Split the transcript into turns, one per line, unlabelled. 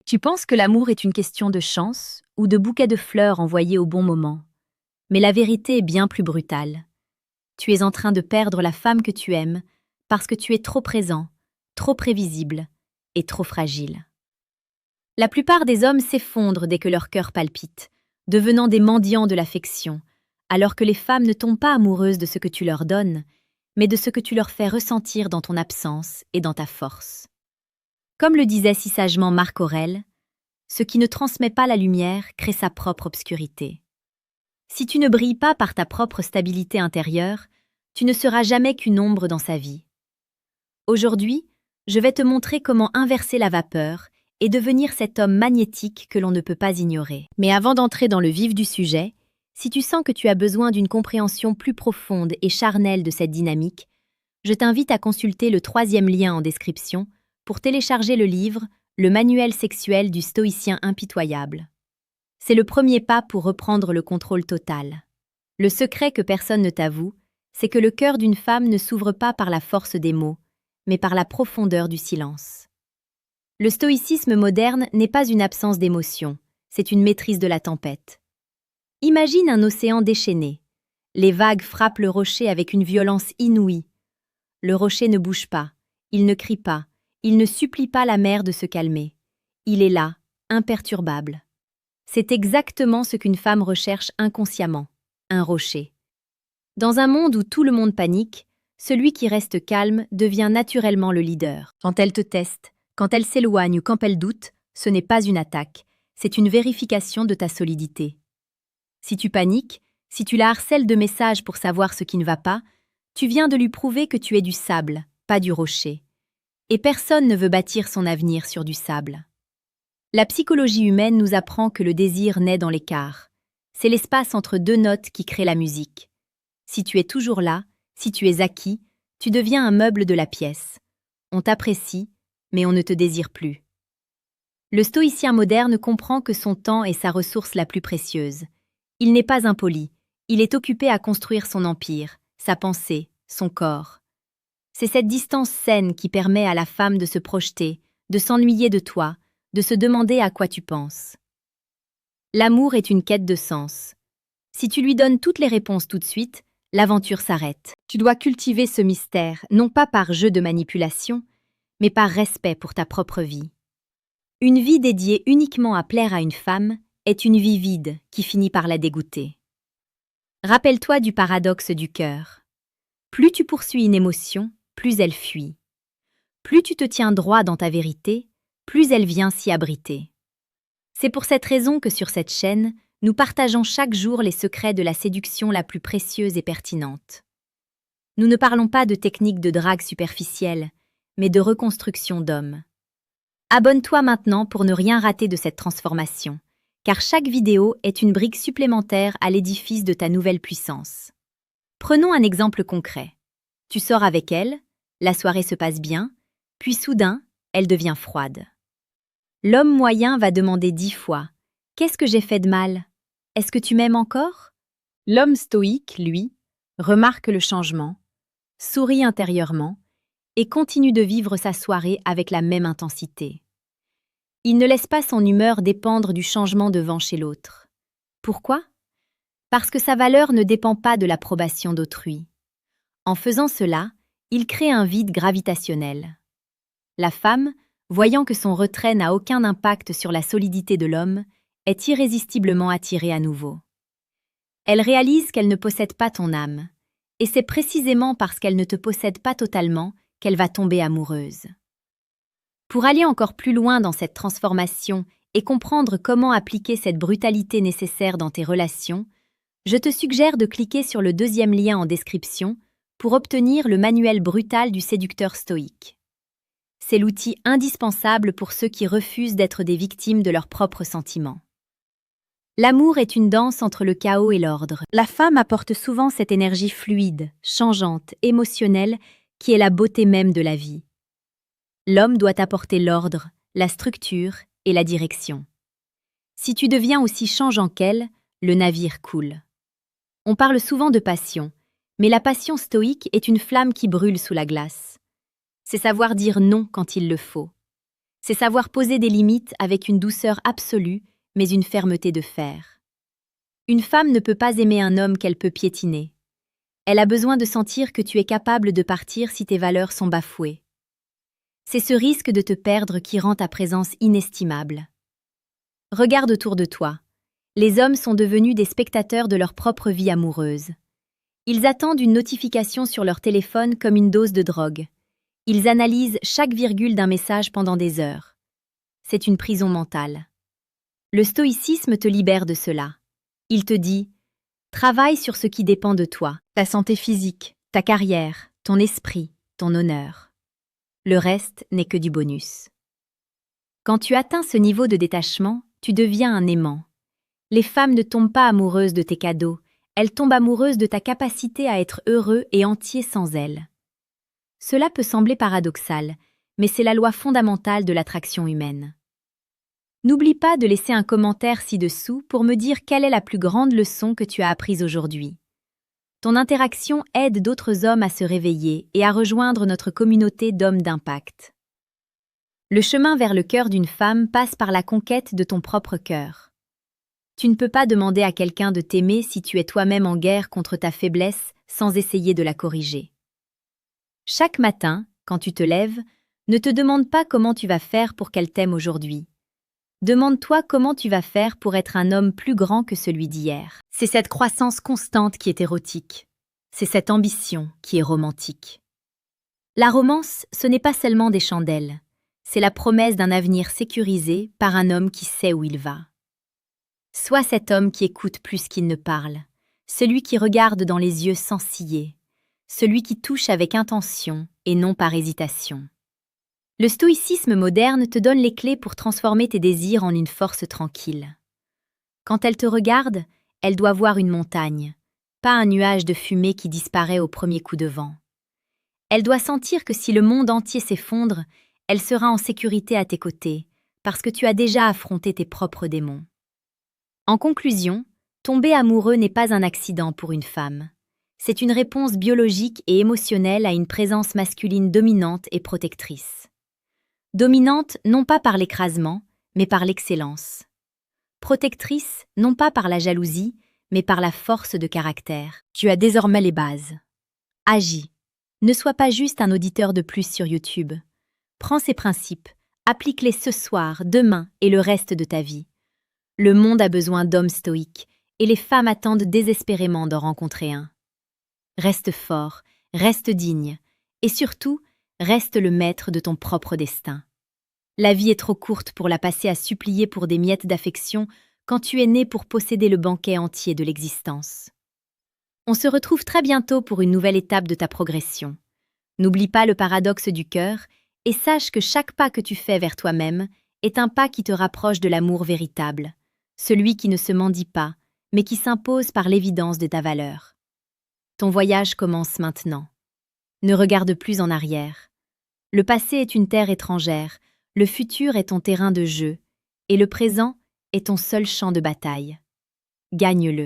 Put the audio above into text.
Tu penses que l'amour est une question de chance ou de bouquet de fleurs envoyés au bon moment. Mais la vérité est bien plus brutale. Tu es en train de perdre la femme que tu aimes parce que tu es trop présent, trop prévisible et trop fragile. La plupart des hommes s'effondrent dès que leur cœur palpite, devenant des mendiants de l'affection, alors que les femmes ne tombent pas amoureuses de ce que tu leur donnes, mais de ce que tu leur fais ressentir dans ton absence et dans ta force. Comme le disait si sagement Marc Aurèle, ce qui ne transmet pas la lumière crée sa propre obscurité. Si tu ne brilles pas par ta propre stabilité intérieure, tu ne seras jamais qu'une ombre dans sa vie. Aujourd'hui, je vais te montrer comment inverser la vapeur et devenir cet homme magnétique que l'on ne peut pas ignorer. Mais avant d'entrer dans le vif du sujet, si tu sens que tu as besoin d'une compréhension plus profonde et charnelle de cette dynamique, je t'invite à consulter le 3e lien en description pour télécharger le livre « Le manuel sexuel du stoïcien impitoyable ». C'est le premier pas pour reprendre le contrôle total. Le secret que personne ne t'avoue, c'est que le cœur d'une femme ne s'ouvre pas par la force des mots, mais par la profondeur du silence. Le stoïcisme moderne n'est pas une absence d'émotion, c'est une maîtrise de la tempête. Imagine un océan déchaîné. Les vagues frappent le rocher avec une violence inouïe. Le rocher ne bouge pas, il ne crie pas, il ne supplie pas la mer de se calmer. Il est là, imperturbable. C'est exactement ce qu'une femme recherche inconsciemment, un rocher. Dans un monde où tout le monde panique, celui qui reste calme devient naturellement le leader. Quand elle te teste, quand elle s'éloigne ou quand elle doute, ce n'est pas une attaque, c'est une vérification de ta solidité. Si tu paniques, si tu la harcèles de messages pour savoir ce qui ne va pas, tu viens de lui prouver que tu es du sable, pas du rocher. Et personne ne veut bâtir son avenir sur du sable. La psychologie humaine nous apprend que le désir naît dans l'écart. C'est l'espace entre deux notes qui crée la musique. Si tu es toujours là, si tu es acquis, tu deviens un meuble de la pièce. On t'apprécie, mais on ne te désire plus. Le stoïcien moderne comprend que son temps est sa ressource la plus précieuse. Il n'est pas impoli, il est occupé à construire son empire, sa pensée, son corps. C'est cette distance saine qui permet à la femme de se projeter, de s'ennuyer de toi, de se demander à quoi tu penses. L'amour est une quête de sens. Si tu lui donnes toutes les réponses tout de suite, l'aventure s'arrête. Tu dois cultiver ce mystère, non pas par jeu de manipulation, mais par respect pour ta propre vie. Une vie dédiée uniquement à plaire à une femme est une vie vide qui finit par la dégoûter. Rappelle-toi du paradoxe du cœur. Plus tu poursuis une émotion, plus elle fuit. Plus tu te tiens droit dans ta vérité, plus elle vient s'y abriter. C'est pour cette raison que sur cette chaîne, nous partageons chaque jour les secrets de la séduction la plus précieuse et pertinente. Nous ne parlons pas de techniques de drague superficielle, mais de reconstruction d'hommes. Abonne-toi maintenant pour ne rien rater de cette transformation, car chaque vidéo est une brique supplémentaire à l'édifice de ta nouvelle puissance. Prenons un exemple concret. Tu sors avec elle, la soirée se passe bien, puis soudain, elle devient froide. L'homme moyen va demander 10 fois « Qu'est-ce que j'ai fait de mal? Est-ce que tu m'aimes encore ?» L'homme stoïque, lui, remarque le changement, sourit intérieurement et continue de vivre sa soirée avec la même intensité. Il ne laisse pas son humeur dépendre du changement de vent chez l'autre. Pourquoi? Parce que sa valeur ne dépend pas de l'approbation d'autrui. En faisant cela, il crée un vide gravitationnel. La femme, voyant que son retrait n'a aucun impact sur la solidité de l'homme, est irrésistiblement attirée à nouveau. Elle réalise qu'elle ne possède pas ton âme, et c'est précisément parce qu'elle ne te possède pas totalement qu'elle va tomber amoureuse. Pour aller encore plus loin dans cette transformation et comprendre comment appliquer cette brutalité nécessaire dans tes relations, je te suggère de cliquer sur le 2e lien en description pour obtenir le manuel brutal du séducteur stoïque. C'est l'outil indispensable pour ceux qui refusent d'être des victimes de leurs propres sentiments. L'amour est une danse entre le chaos et l'ordre. La femme apporte souvent cette énergie fluide, changeante, émotionnelle, qui est la beauté même de la vie. L'homme doit apporter l'ordre, la structure et la direction. Si tu deviens aussi changeant qu'elle, le navire coule. On parle souvent de passion, mais la passion stoïque est une flamme qui brûle sous la glace. C'est savoir dire non quand il le faut. C'est savoir poser des limites avec une douceur absolue, mais une fermeté de fer. Une femme ne peut pas aimer un homme qu'elle peut piétiner. Elle a besoin de sentir que tu es capable de partir si tes valeurs sont bafouées. C'est ce risque de te perdre qui rend ta présence inestimable. Regarde autour de toi. Les hommes sont devenus des spectateurs de leur propre vie amoureuse. Ils attendent une notification sur leur téléphone comme une dose de drogue. Ils analysent chaque virgule d'un message pendant des heures. C'est une prison mentale. Le stoïcisme te libère de cela. Il te dit « Travaille sur ce qui dépend de toi, ta santé physique, ta carrière, ton esprit, ton honneur. Le reste n'est que du bonus. » Quand tu atteins ce niveau de détachement, tu deviens un aimant. Les femmes ne tombent pas amoureuses de tes cadeaux, elles tombent amoureuses de ta capacité à être heureux et entier sans elles. Cela peut sembler paradoxal, mais c'est la loi fondamentale de l'attraction humaine. N'oublie pas de laisser un commentaire ci-dessous pour me dire quelle est la plus grande leçon que tu as apprise aujourd'hui. Ton interaction aide d'autres hommes à se réveiller et à rejoindre notre communauté d'hommes d'impact. Le chemin vers le cœur d'une femme passe par la conquête de ton propre cœur. Tu ne peux pas demander à quelqu'un de t'aimer si tu es toi-même en guerre contre ta faiblesse sans essayer de la corriger. Chaque matin, quand tu te lèves, ne te demande pas comment tu vas faire pour qu'elle t'aime aujourd'hui. Demande-toi comment tu vas faire pour être un homme plus grand que celui d'hier. C'est cette croissance constante qui est érotique. C'est cette ambition qui est romantique. La romance, ce n'est pas seulement des chandelles. C'est la promesse d'un avenir sécurisé par un homme qui sait où il va. Sois cet homme qui écoute plus qu'il ne parle, celui qui regarde dans les yeux sans ciller, celui qui touche avec intention et non par hésitation. Le stoïcisme moderne te donne les clés pour transformer tes désirs en une force tranquille. Quand elle te regarde, elle doit voir une montagne, pas un nuage de fumée qui disparaît au premier coup de vent. Elle doit sentir que si le monde entier s'effondre, elle sera en sécurité à tes côtés, parce que tu as déjà affronté tes propres démons. En conclusion, tomber amoureux n'est pas un accident pour une femme. C'est une réponse biologique et émotionnelle à une présence masculine dominante et protectrice. Dominante non pas par l'écrasement, mais par l'excellence. Protectrice non pas par la jalousie, mais par la force de caractère. Tu as désormais les bases. Agis. Ne sois pas juste un auditeur de plus sur YouTube. Prends ces principes, applique-les ce soir, demain et le reste de ta vie. Le monde a besoin d'hommes stoïques, et les femmes attendent désespérément d'en rencontrer un. Reste fort, reste digne, et surtout, reste le maître de ton propre destin. La vie est trop courte pour la passer à supplier pour des miettes d'affection quand tu es né pour posséder le banquet entier de l'existence. On se retrouve très bientôt pour une nouvelle étape de ta progression. N'oublie pas le paradoxe du cœur et sache que chaque pas que tu fais vers toi-même est un pas qui te rapproche de l'amour véritable, celui qui ne se mendie pas, mais qui s'impose par l'évidence de ta valeur. Ton voyage commence maintenant. Ne regarde plus en arrière. Le passé est une terre étrangère, le futur est ton terrain de jeu, et le présent est ton seul champ de bataille. Gagne-le.